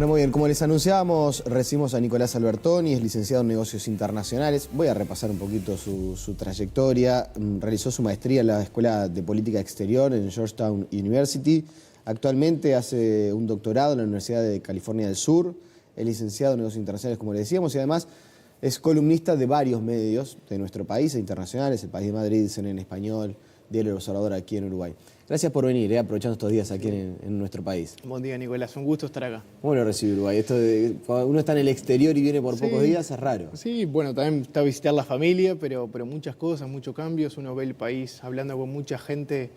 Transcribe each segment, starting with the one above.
Bueno, muy bien, como les anunciábamos, recibimos a Nicolás Albertoni, es licenciado en Negocios Internacionales. Voy a repasar un poquito su trayectoria. Realizó su maestría en la Escuela de Política Exterior en Georgetown University. Actualmente hace un doctorado en la Universidad de California del Sur. Es licenciado en Negocios Internacionales, como le decíamos, y además es columnista de varios medios de nuestro país e internacionales, El País de Madrid, CNN en Español, Diario El Observador aquí en Uruguay. Gracias por venir, aprovechando estos días aquí en nuestro país. Buen día, Nicolás. Un gusto estar acá. ¿Cómo lo recibe Uruguay? Esto de cuando uno está en el exterior y viene por pocos días es raro. Sí, bueno, también está a visitar la familia, pero muchas cosas, muchos cambios. Uno ve el país hablando con mucha gente.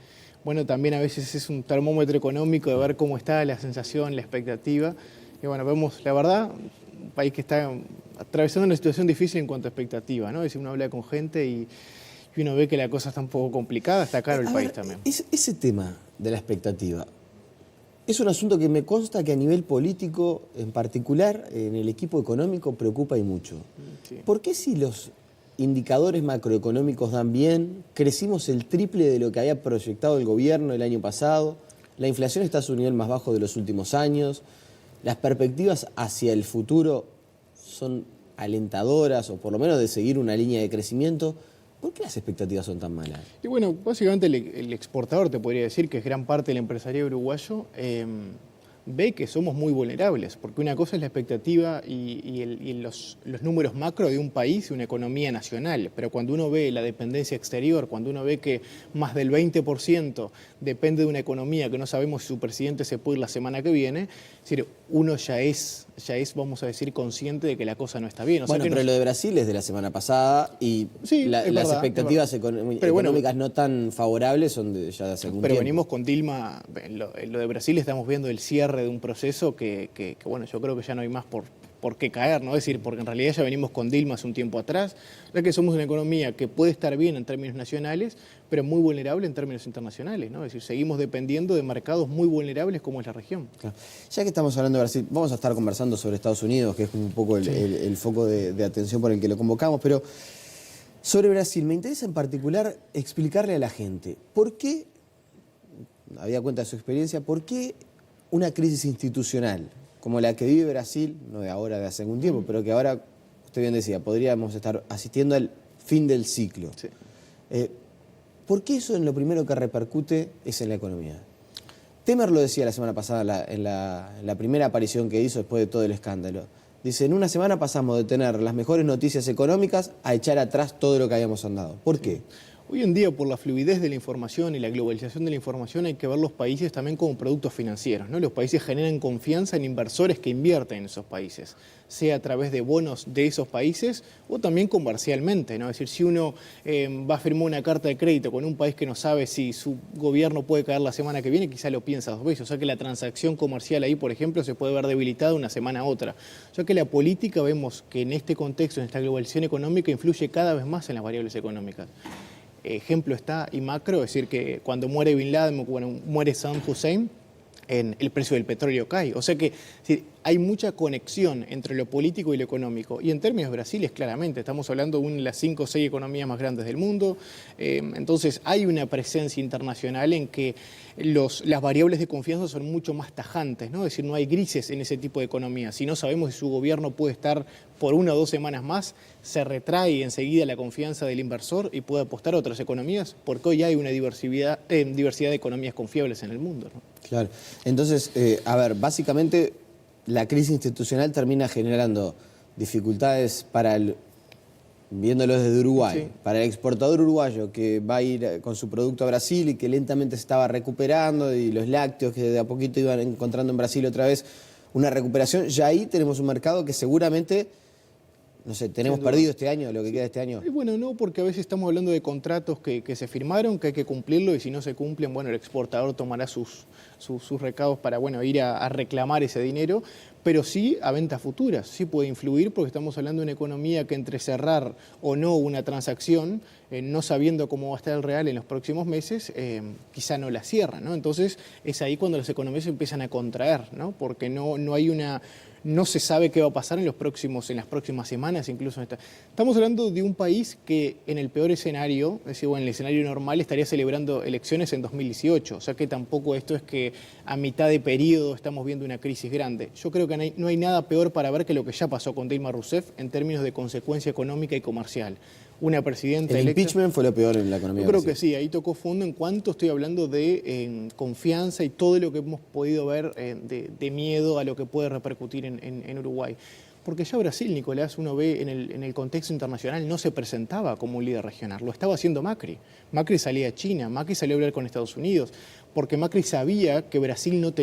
Bueno, también a veces es un termómetro económico de ver cómo está la sensación, la expectativa. Y bueno, vemos, la verdad, un país que está atravesando una situación difícil en cuanto a expectativa, ¿no? Es decir, uno habla con gente y uno ve que la cosa está un poco complicada, está caro el país también. Ese tema de la expectativa es un asunto que me consta que a nivel político, en particular en el equipo económico, preocupa y mucho. Sí. ¿Por qué si los indicadores macroeconómicos dan bien, crecimos el triple de lo que había proyectado el gobierno el año pasado, la inflación está a su nivel más bajo de los últimos años, las perspectivas hacia el futuro son alentadoras o por lo menos de seguir una línea de crecimiento? ¿Por qué las expectativas son tan malas? Y bueno, básicamente el exportador, te podría decir, que es gran parte del empresariado uruguayo, ve que somos muy vulnerables, porque una cosa es la expectativa y los números macro de un país y una economía nacional, pero cuando uno ve la dependencia exterior, cuando uno ve que más del 20% depende de una economía que no sabemos si su presidente se puede ir la semana que viene, es decir, uno ya es, vamos a decir, consciente de que la cosa no está bien. O bueno, sea que pero lo de Brasil es de la semana pasada y sí, las verdad, expectativas económicas no tan favorables son ya de hace algún pero tiempo. venimos con Dilma, en lo de Brasil estamos viendo el cierre de un proceso que bueno, yo creo que ya no hay más por qué caer, ¿no? Es decir, porque en realidad ya venimos con Dilma hace un tiempo atrás, ya que somos una economía que puede estar bien en términos nacionales, pero muy vulnerable en términos internacionales, ¿no? Es decir, seguimos dependiendo de mercados muy vulnerables como es la región. Claro. Ya que estamos hablando de Brasil, vamos a estar conversando sobre Estados Unidos, que es un poco el foco de atención por el que lo convocamos, pero sobre Brasil me interesa en particular explicarle a la gente por qué, habida cuenta de su experiencia, por qué una crisis institucional como la que vive Brasil, no de ahora, de hace algún tiempo, pero que ahora, usted bien decía, podríamos estar asistiendo al fin del ciclo. Sí. ¿Por qué eso en lo primero que repercute es en la economía? Temer lo decía la semana pasada en la primera aparición que hizo después de todo el escándalo. Dice, en una semana pasamos de tener las mejores noticias económicas a echar atrás todo lo que habíamos andado. ¿Por qué? Hoy en día, por la fluidez de la información y la globalización de la información, hay que ver los países también como productos financieros, ¿no? Los países generan confianza en inversores que invierten en esos países, sea a través de bonos de esos países o también comercialmente, ¿no? Es decir, si uno va a firmar una carta de crédito con un país que no sabe si su gobierno puede caer la semana que viene, quizá lo piensa dos veces. O sea que la transacción comercial ahí, por ejemplo, se puede ver debilitada una semana a otra. O sea que la política, vemos que en este contexto, en esta globalización económica, influye cada vez más en las variables económicas. Ejemplo está y macro, es decir, que cuando muere Bin Laden, cuando muere Saddam Hussein, el precio del petróleo cae. O sea que hay mucha conexión entre lo político y lo económico. Y en términos de Brasil es claramente, estamos hablando de una de las 5 o 6 economías más grandes del mundo. Entonces hay una presencia internacional en que las variables de confianza son mucho más tajantes, ¿no? Es decir, no hay grises en ese tipo de economía. Si no sabemos si su gobierno puede estar por 1 o 2 semanas más, se retrae enseguida la confianza del inversor y puede apostar a otras economías, porque hoy hay una diversidad de economías confiables en el mundo, ¿no? Claro. Entonces, a ver, básicamente la crisis institucional termina generando dificultades para viéndolo desde Uruguay, sí, para el exportador uruguayo que va a ir con su producto a Brasil y que lentamente se estaba recuperando, y los lácteos que de a poquito iban encontrando en Brasil otra vez una recuperación. Ya ahí tenemos un mercado que seguramente, no sé, tenemos perdido este año, lo que queda de este año. Y bueno, no, porque a veces estamos hablando de contratos que se firmaron, que hay que cumplirlo, y si no se cumplen, bueno, el exportador tomará sus recados para, bueno, ir a reclamar ese dinero, pero sí a ventas futuras, sí puede influir, porque estamos hablando de una economía que entre cerrar o no una transacción, no sabiendo cómo va a estar el real en los próximos meses, quizá no la cierra, ¿no? Entonces es ahí cuando las economías empiezan a contraer, ¿no? Porque no se sabe qué va a pasar en las próximas semanas, incluso. Estamos hablando de un país que en el peor escenario, es decir, bueno, en el escenario normal estaría celebrando elecciones en 2018, o sea que tampoco esto es que a mitad de periodo estamos viendo una crisis grande. Yo creo que que no hay nada peor para ver que lo que ya pasó con Dilma Rousseff en términos de consecuencia económica y comercial. Una presidenta El electa, impeachment fue lo peor en la economía. yo creo que sí, ahí tocó fondo en cuanto estoy hablando de confianza y todo lo que hemos podido ver de miedo a lo que puede repercutir en Uruguay. Porque ya Brasil, Nicolás, uno ve en el contexto internacional, no se presentaba como un líder regional, lo estaba haciendo Macri. Macri salía a China, Macri salió a hablar con Estados Unidos, porque Macri sabía que Brasil no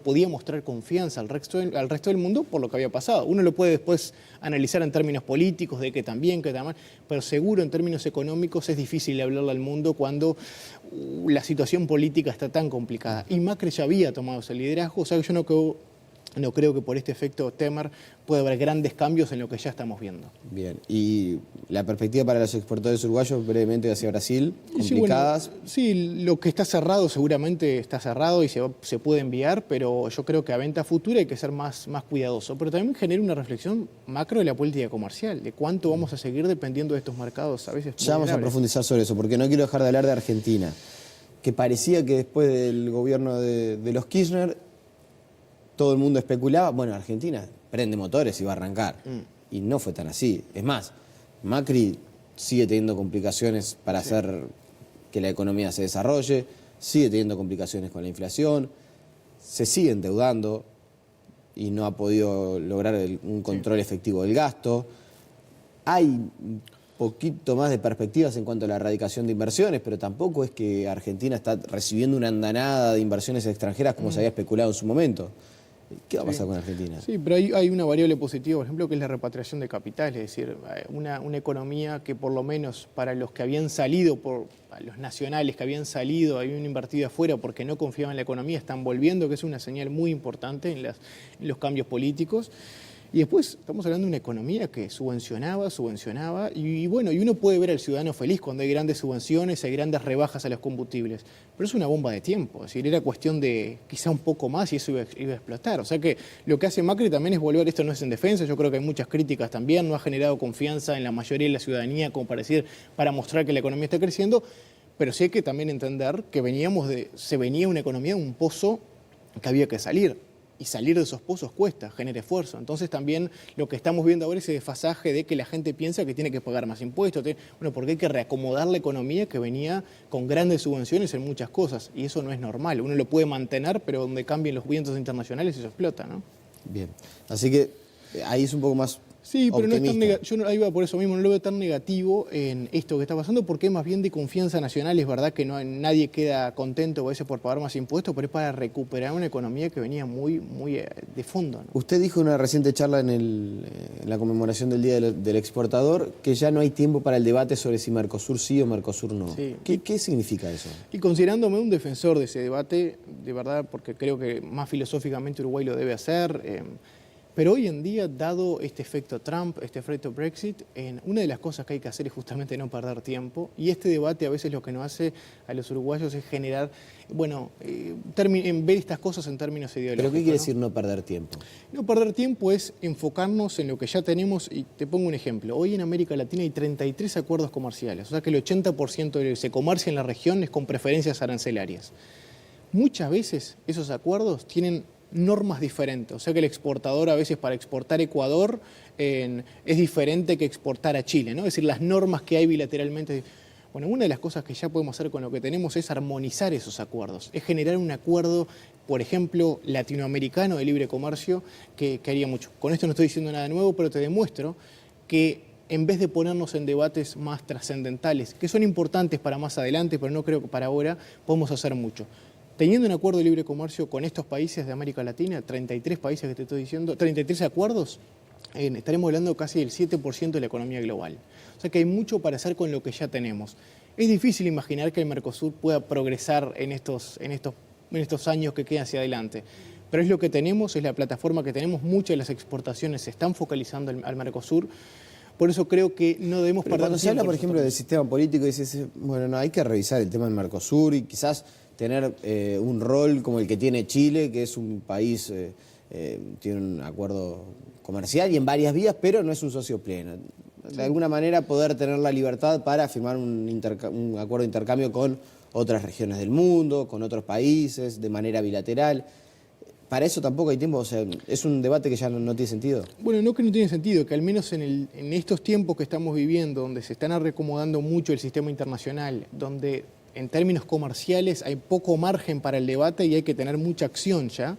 podía mostrar confianza al resto del mundo por lo que había pasado. Uno lo puede después analizar en términos políticos, de que también, que también, pero seguro en términos económicos es difícil hablarle al mundo cuando la situación política está tan complicada. Y Macri ya había tomado ese liderazgo, o sea que yo no creo que por este efecto Temer pueda haber grandes cambios en lo que ya estamos viendo. Bien, y la perspectiva para los exportadores uruguayos brevemente hacia Brasil, complicadas. Sí, lo que está cerrado seguramente está cerrado y se puede enviar, pero yo creo que a venta futura hay que ser más cuidadoso. Pero también genera una reflexión macro de la política comercial, de cuánto vamos a seguir dependiendo de estos mercados a veces. Ya vamos a profundizar sobre eso, porque no quiero dejar de hablar de Argentina, que parecía que después del gobierno de los Kirchner todo el mundo especulaba, bueno, Argentina prende motores y va a arrancar. Y no fue tan así. Es más, Macri sigue teniendo complicaciones para hacer que la economía se desarrolle, sigue teniendo complicaciones con la inflación, se sigue endeudando y no ha podido lograr un control efectivo del gasto. Hay un poquito más de perspectivas en cuanto a la erradicación de inversiones, pero tampoco es que Argentina está recibiendo una andanada de inversiones extranjeras como se había especulado en su momento. ¿Qué va a pasar con Argentina? Sí, pero hay una variable positiva, por ejemplo, que es la repatriación de capitales, es decir, una economía que por lo menos para los que habían salido, a los nacionales que habían salido, habían invertido afuera porque no confiaban en la economía, están volviendo, que es una señal muy importante en los cambios políticos. Y después estamos hablando de una economía que subvencionaba, y bueno, y uno puede ver al ciudadano feliz cuando hay grandes subvenciones, hay grandes rebajas a los combustibles, pero es una bomba de tiempo, es decir, era cuestión de quizá un poco más y eso iba a explotar. O sea que lo que hace Macri también es volver, esto no es en defensa, yo creo que hay muchas críticas también, no ha generado confianza en la mayoría de la ciudadanía como para mostrar que la economía está creciendo, pero sí hay que también entender que se venía una economía, un pozo que había que salir. Y salir de esos pozos cuesta, genera esfuerzo. Entonces también lo que estamos viendo ahora es ese desfasaje de que la gente piensa que tiene que pagar más impuestos. Bueno, porque hay que reacomodar la economía que venía con grandes subvenciones en muchas cosas. Y eso no es normal. Uno lo puede mantener, pero donde cambien los vientos internacionales eso explota, ¿no? Bien. Así que ahí es un poco más sí, pero no es tan optimista. yo ahí va por eso mismo, no lo veo tan negativo en esto que está pasando, porque es más bien de confianza nacional. Es verdad que nadie queda contento a veces por pagar más impuestos, pero es para recuperar una economía que venía muy de fondo, ¿no? Usted dijo en una reciente charla en la conmemoración del Día del Exportador que ya no hay tiempo para el debate sobre si Mercosur sí o Mercosur no. Sí. ¿Qué significa eso? Y considerándome un defensor de ese debate, de verdad, porque creo que más filosóficamente Uruguay lo debe hacer, pero hoy en día, dado este efecto Trump, este efecto Brexit, una de las cosas que hay que hacer es justamente no perder tiempo. Y este debate a veces lo que nos hace a los uruguayos es generar, ver estas cosas en términos ideológicos. ¿Pero qué quiere decir no perder tiempo? No perder tiempo es enfocarnos en lo que ya tenemos. Y te pongo un ejemplo. Hoy en América Latina hay 33 acuerdos comerciales. O sea que el 80% de lo que se comercia en la región es con preferencias arancelarias. Muchas veces esos acuerdos tienen normas diferentes, o sea que el exportador a veces para exportar a Ecuador es diferente que exportar a Chile, ¿no? Es decir, las normas que hay bilateralmente. Bueno, una de las cosas que ya podemos hacer con lo que tenemos es armonizar esos acuerdos, es generar un acuerdo, por ejemplo, latinoamericano de libre comercio que haría mucho. Con esto no estoy diciendo nada nuevo, pero te demuestro que en vez de ponernos en debates más trascendentales, que son importantes para más adelante, pero no creo que para ahora, podemos hacer mucho. Teniendo un acuerdo de libre comercio con estos países de América Latina, 33 países que te estoy diciendo, 33 acuerdos, estaremos hablando casi del 7% de la economía global. O sea que hay mucho para hacer con lo que ya tenemos. Es difícil imaginar que el Mercosur pueda progresar en estos años que quedan hacia adelante. Pero es lo que tenemos, es la plataforma que tenemos. Muchas de las exportaciones se están focalizando al Mercosur. Por eso creo que no debemos perder tiempo. Cuando se habla, por ejemplo, del sistema político, dices, bueno, no, hay que revisar el tema del Mercosur y quizás tener un rol como el que tiene Chile, que es un país, tiene un acuerdo comercial y en varias vías, pero no es un socio pleno. De alguna manera poder tener la libertad para firmar un acuerdo de intercambio con otras regiones del mundo, con otros países, de manera bilateral. para eso tampoco hay tiempo, o sea, es un debate que ya no tiene sentido. Bueno, no que no tiene sentido, que al menos en estos tiempos que estamos viviendo, donde se están reacomodando mucho el sistema internacional, donde en términos comerciales hay poco margen para el debate y hay que tener mucha acción ya,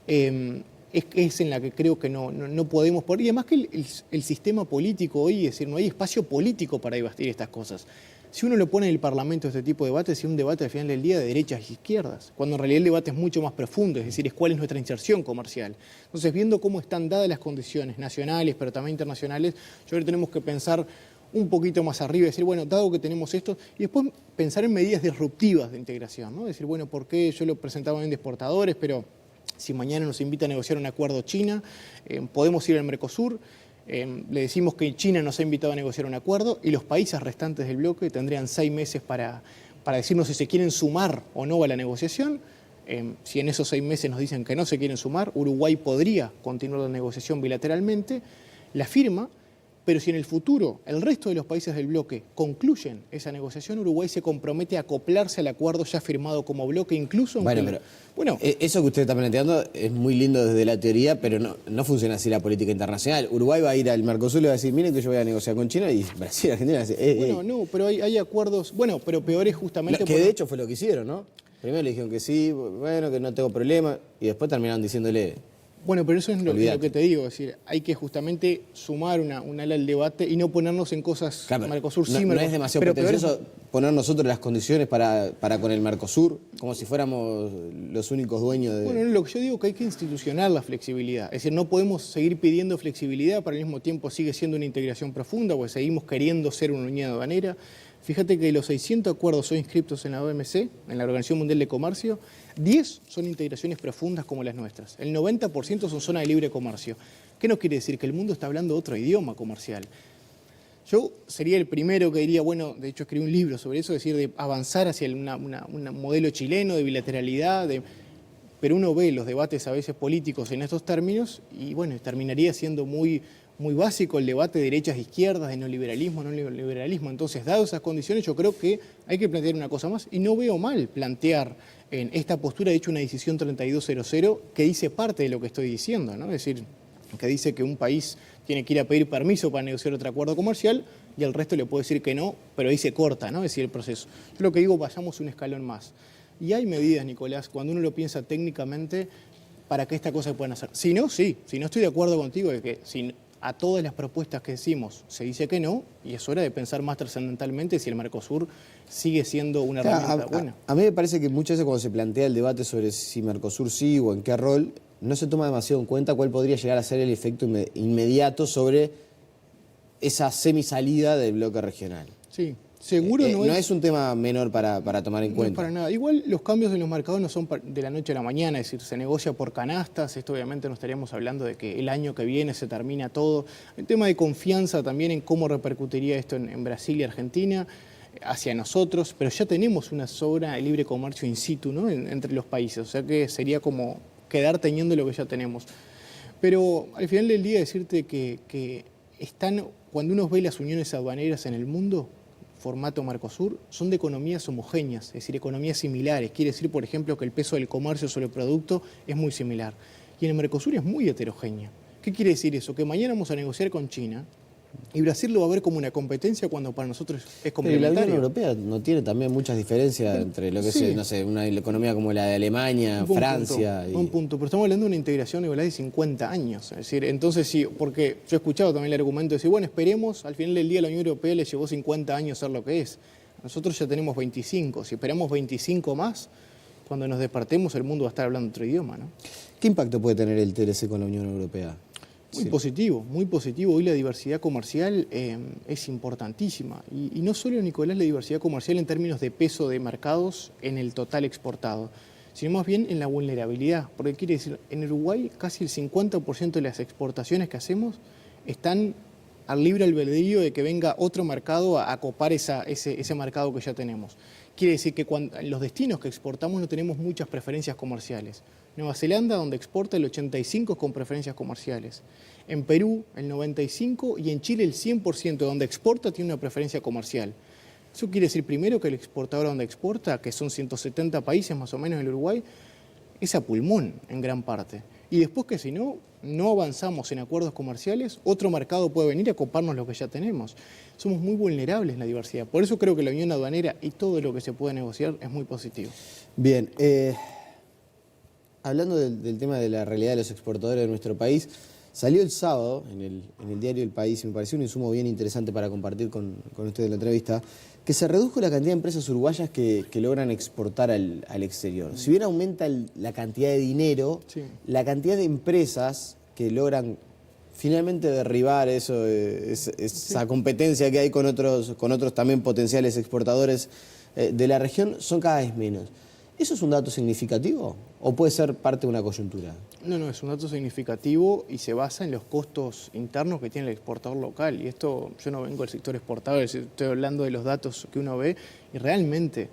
es en la que creo que no podemos poner. Y además que el sistema político hoy, es decir, no hay espacio político para debatir estas cosas. Si uno lo pone en el Parlamento este tipo de debates, es un debate al final del día de derechas y izquierdas, cuando en realidad el debate es mucho más profundo, es decir, es cuál es nuestra inserción comercial. Entonces, viendo cómo están dadas las condiciones nacionales, pero también internacionales, yo creo que tenemos que pensar un poquito más arriba y decir, bueno, dado que tenemos esto, y después pensar en medidas disruptivas de integración, ¿no? Decir, bueno, ¿por qué yo lo presentaba bien de exportadores, pero si mañana nos invita a negociar un acuerdo China, podemos ir al Mercosur? Le decimos que China nos ha invitado a negociar un acuerdo y los países restantes del bloque tendrían 6 meses para decirnos si se quieren sumar o no a la negociación. Si en esos 6 meses nos dicen que no se quieren sumar, Uruguay podría continuar la negociación bilateralmente, la firma, pero si en el futuro el resto de los países del bloque concluyen esa negociación, Uruguay se compromete a acoplarse al acuerdo ya firmado como bloque, incluso... Bueno, eso que usted está planteando es muy lindo desde la teoría, pero no funciona así la política internacional. Uruguay va a ir al Mercosur y va a decir, miren que yo voy a negociar con China, y Brasil y Argentina va a decir, Bueno, no, pero hay acuerdos... Bueno, pero peor es justamente... Que de hecho fue lo que hicieron, ¿no? Primero le dijeron que sí, bueno, que no tengo problema, y después terminaron diciéndole... Bueno, pero eso es lo que te digo, es decir, hay que justamente sumar una ala al debate y no ponernos en cosas Mercosur sí, no es demasiado pretencioso poner nosotros las condiciones para con el Mercosur, como si fuéramos los únicos dueños de... Bueno, lo que yo digo es que hay que institucionar la flexibilidad, es decir, no podemos seguir pidiendo flexibilidad, pero al mismo tiempo sigue siendo una integración profunda, porque seguimos queriendo ser una unidad aduanera. Fíjate que los 600 acuerdos son inscritos en la OMC, en la Organización Mundial de Comercio, 10 son integraciones profundas como las nuestras, el 90% son zonas de libre comercio. ¿Qué nos quiere decir? Que el mundo está hablando otro idioma comercial. Yo sería el primero que diría, bueno, de hecho escribí un libro sobre eso, es decir, de avanzar hacia un modelo chileno de bilateralidad, pero uno ve los debates a veces políticos en estos términos y bueno, terminaría siendo muy básico el debate de derechas e izquierdas, de neoliberalismo, no neoliberalismo. Entonces, dadas esas condiciones, yo creo que hay que plantear una cosa más y no veo mal plantear en esta postura, de hecho, una decisión 3200 que dice parte de lo que estoy diciendo, ¿no? Es decir, que dice que un país tiene que ir a pedir permiso para negociar otro acuerdo comercial y al resto le puede decir que no, pero ahí se corta, ¿no? Es decir, el proceso. Yo lo que digo, vayamos un escalón más. Y hay medidas, Nicolás, cuando uno lo piensa técnicamente, para que esta cosa se puedan hacer. Si no, sí. Si no, estoy de acuerdo contigo de que si a todas las propuestas que decimos se dice que no, y es hora de pensar más trascendentalmente si el Mercosur sigue siendo una herramienta buena. A mí me parece que muchas veces cuando se plantea el debate sobre si Mercosur sí o en qué rol, no se toma demasiado en cuenta cuál podría llegar a ser el efecto inmediato sobre esa semisalida del bloque regional. Sí. Seguro no es un tema menor para tomar en cuenta. No, para nada. Igual los cambios en los mercados no son de la noche a la mañana, es decir, se negocia por canastas, esto obviamente no estaríamos hablando de que el año que viene se termina todo. El tema de confianza también en cómo repercutiría esto en Brasil y Argentina, hacia nosotros, pero ya tenemos una zona de libre comercio in situ, ¿no? entre los países, o sea que sería como quedar teniendo lo que ya tenemos. Pero al final del día decirte que están, cuando uno ve las uniones aduaneras en el mundo, formato Mercosur, son de economías homogéneas, es decir, economías similares. Quiere decir, por ejemplo, que el peso del comercio sobre el producto es muy similar. Y en el Mercosur es muy heterogénea. ¿Qué quiere decir eso? Que mañana vamos a negociar con China y Brasil lo va a ver como una competencia cuando para nosotros es complementario. Pero la Unión Europea no tiene también muchas diferencias entre lo que es, no sé, una economía como la de Alemania, Francia... Un punto, pero estamos hablando de una integración igual de 50 años. Es decir, entonces sí, porque yo he escuchado también el argumento de decir, bueno, esperemos, al final del día la Unión Europea le llevó 50 años ser lo que es. Nosotros ya tenemos 25, si esperamos 25 más, cuando nos despertemos el mundo va a estar hablando otro idioma, ¿no? ¿Qué impacto puede tener el TLC con la Unión Europea? Muy positivo, muy positivo. Hoy la diversidad comercial es importantísima. Y no solo, Nicolás, la diversidad comercial en términos de peso de mercados en el total exportado, sino más bien en la vulnerabilidad. Porque quiere decir, en Uruguay casi el 50% de las exportaciones que hacemos están al libre albedrío de que venga otro mercado a copar ese mercado que ya tenemos. Quiere decir que en los destinos que exportamos no tenemos muchas preferencias comerciales. Nueva Zelanda, donde exporta, el 85% es con preferencias comerciales. En Perú, el 95%, y en Chile el 100%, donde exporta tiene una preferencia comercial. Eso quiere decir, primero, que el exportador donde exporta, que son 170 países más o menos en el Uruguay, es a pulmón en gran parte. Y después que si no avanzamos en acuerdos comerciales, otro mercado puede venir a coparnos lo que ya tenemos. Somos muy vulnerables en la diversidad. Por eso creo que la unión aduanera y todo lo que se puede negociar es muy positivo. Bien, hablando del tema de la realidad de los exportadores de nuestro país, salió el sábado en el diario El País, y me pareció un insumo bien interesante para compartir con ustedes en la entrevista, que se redujo la cantidad de empresas uruguayas que logran exportar al exterior. Si bien aumenta la cantidad de dinero, Sí. la cantidad de empresas que logran finalmente derribar esa competencia que hay con otros también potenciales exportadores de la región son cada vez menos. ¿Eso es un dato significativo o puede ser parte de una coyuntura? No, es un dato significativo y se basa en los costos internos que tiene el exportador local. Y esto, yo no vengo del sector exportador, estoy hablando de los datos que uno ve y realmente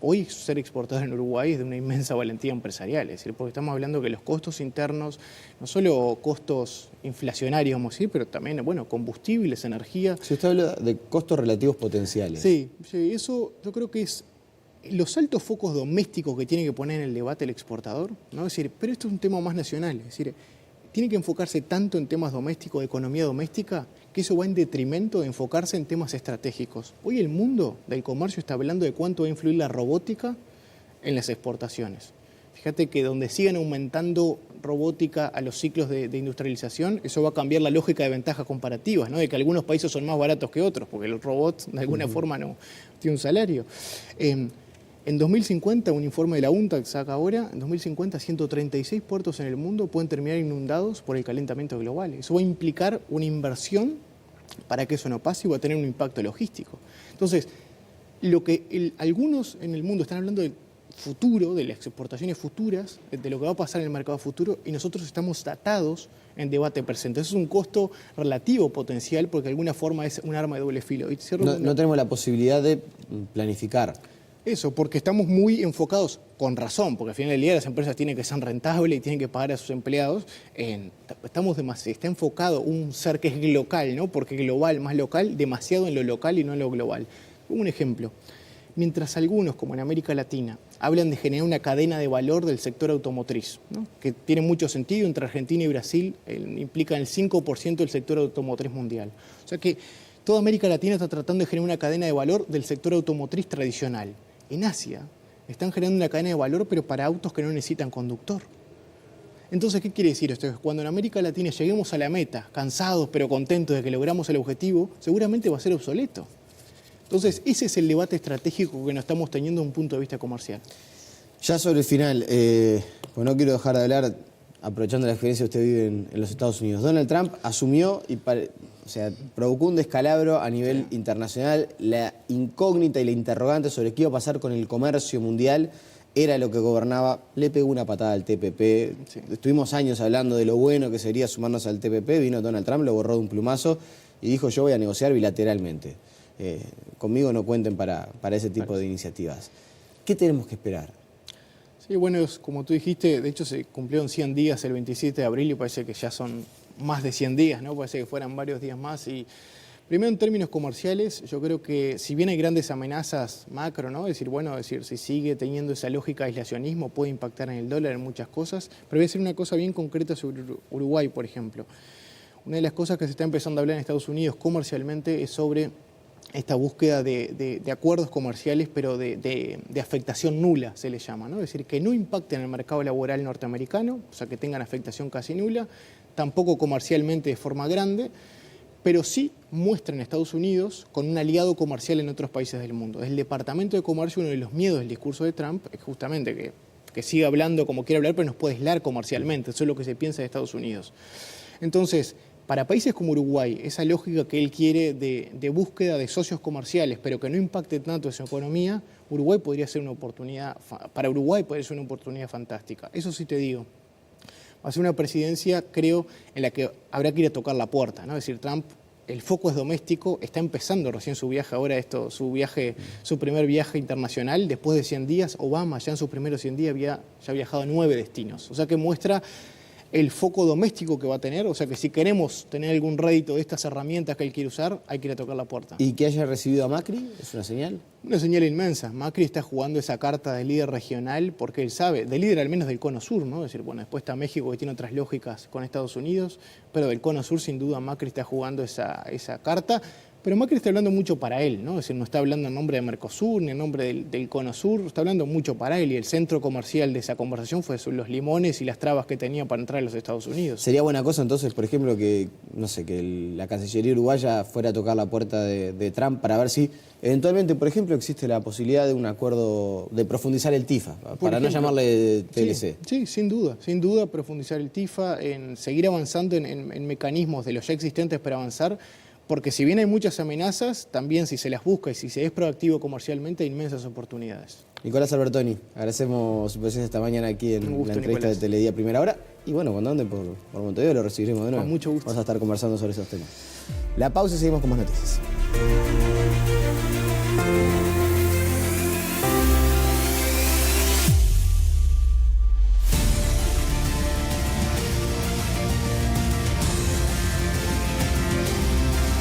hoy ser exportador en Uruguay es de una inmensa valentía empresarial, es decir, porque estamos hablando que los costos internos, no solo costos inflacionarios, vamos a decir, pero también, bueno, combustibles, energía. Si usted habla de costos relativos potenciales. Sí, eso yo creo que es los altos focos domésticos que tiene que poner en el debate el exportador, ¿no? Es decir, pero esto es un tema más nacional, es decir, tiene que enfocarse tanto en temas domésticos, de economía doméstica, que eso va en detrimento de enfocarse en temas estratégicos. Hoy el mundo del comercio está hablando de cuánto va a influir la robótica en las exportaciones. Fíjate que donde sigan aumentando robótica a los ciclos de industrialización, eso va a cambiar la lógica de ventajas comparativas, ¿no? De que algunos países son más baratos que otros, porque el robot de alguna forma no tiene un salario. En 2050, un informe de la UNTA que saca ahora, en 2050 136 puertos en el mundo pueden terminar inundados por el calentamiento global. Eso va a implicar una inversión para que eso no pase y va a tener un impacto logístico. Entonces, lo que algunos en el mundo están hablando del futuro, de las exportaciones futuras, de lo que va a pasar en el mercado futuro, y nosotros estamos atados en debate presente. Eso es un costo relativo potencial porque de alguna forma es un arma de doble filo. Y no tenemos la posibilidad de planificar. Eso, porque estamos muy enfocados, con razón, porque al final del día las empresas tienen que ser rentables y tienen que pagar a sus empleados. Está enfocado un ser que es local, ¿no? Porque global más local, demasiado en lo local y no en lo global. Un ejemplo, mientras algunos, como en América Latina, hablan de generar una cadena de valor del sector automotriz, ¿no? Que tiene mucho sentido, entre Argentina y Brasil implican el 5% del sector automotriz mundial. O sea que toda América Latina está tratando de generar una cadena de valor del sector automotriz tradicional. En Asia están generando una cadena de valor, pero para autos que no necesitan conductor. Entonces, ¿qué quiere decir esto? Cuando en América Latina lleguemos a la meta, cansados pero contentos de que logramos el objetivo, seguramente va a ser obsoleto. Entonces, ese es el debate estratégico que nos estamos teniendo desde un punto de vista comercial. Ya sobre el final, pues no quiero dejar de hablar, aprovechando la experiencia que usted vive en los Estados Unidos. Donald Trump asumió y provocó un descalabro a nivel internacional. La incógnita y la interrogante sobre qué iba a pasar con el comercio mundial era lo que gobernaba. Le pegó una patada al TPP. Sí. Estuvimos años hablando de lo bueno que sería sumarnos al TPP. Vino Donald Trump, lo borró de un plumazo y dijo: yo voy a negociar bilateralmente. Conmigo no cuenten para ese tipo de iniciativas. ¿Qué tenemos que esperar? Sí, bueno, como tú dijiste, de hecho se cumplieron 100 días el 27 de abril y parece que ya son más de 100 días, ¿no? Parece que fueran varios días más. Y primero, en términos comerciales, yo creo que si bien hay grandes amenazas macro, ¿no? Es decir, si sigue teniendo esa lógica de aislacionismo, puede impactar en el dólar, en muchas cosas. Pero voy a decir una cosa bien concreta sobre Uruguay, por ejemplo. Una de las cosas que se está empezando a hablar en Estados Unidos comercialmente es sobre esta búsqueda de acuerdos comerciales, pero de afectación nula, se les llama, ¿no? Es decir, que no impacten en el mercado laboral norteamericano, o sea, que tengan afectación casi nula, tampoco comercialmente de forma grande, pero sí muestran a Estados Unidos con un aliado comercial en otros países del mundo. Desde el Departamento de Comercio, uno de los miedos del discurso de Trump es justamente que siga hablando como quiere hablar, pero nos puede aislar comercialmente. Eso es lo que se piensa de Estados Unidos. Entonces, para países como Uruguay, esa lógica que él quiere de búsqueda de socios comerciales, pero que no impacte tanto en su economía, Uruguay podría ser una oportunidad, para Uruguay podría ser una oportunidad fantástica. Eso sí te digo. Va a ser una presidencia, creo, en la que habrá que ir a tocar la puerta, ¿no? Es decir, Trump, el foco es doméstico, está empezando recién su viaje ahora, su primer viaje internacional, después de 100 días. Obama ya en sus primeros 100 días había ya viajado a 9 destinos. O sea que muestra el foco doméstico que va a tener, o sea que si queremos tener algún rédito de estas herramientas que él quiere usar, hay que ir a tocar la puerta. ¿Y que haya recibido a Macri es una señal? Una señal inmensa. Macri está jugando esa carta de líder regional porque él sabe, de líder al menos del Cono Sur, ¿no? Es decir, bueno, después está México que tiene otras lógicas con Estados Unidos, pero del Cono Sur sin duda Macri está jugando esa carta. Pero Macri está hablando mucho para él, ¿no? Es decir, no está hablando en nombre de Mercosur ni en nombre del Cono Sur, está hablando mucho para él y el centro comercial de esa conversación fue los limones y las trabas que tenía para entrar a los Estados Unidos. ¿Sería buena cosa entonces, por ejemplo, que, no sé, que la Cancillería uruguaya fuera a tocar la puerta de Trump para ver si eventualmente, por ejemplo, existe la posibilidad de un acuerdo, de profundizar el TIFA, para no llamarle TLC? Sí, sin duda, profundizar el TIFA, en seguir avanzando en mecanismos de los ya existentes para avanzar. Porque si bien hay muchas amenazas, también si se las busca y si se es proactivo comercialmente, hay inmensas oportunidades. Nicolás Albertoni, agradecemos su presencia esta mañana aquí en la entrevista Nicolás. De Teledía Primera Hora. Y bueno, cuando ande por Montevideo lo recibiremos de nuevo. Con mucho gusto. Vamos a estar conversando sobre esos temas. La pausa y seguimos con más noticias.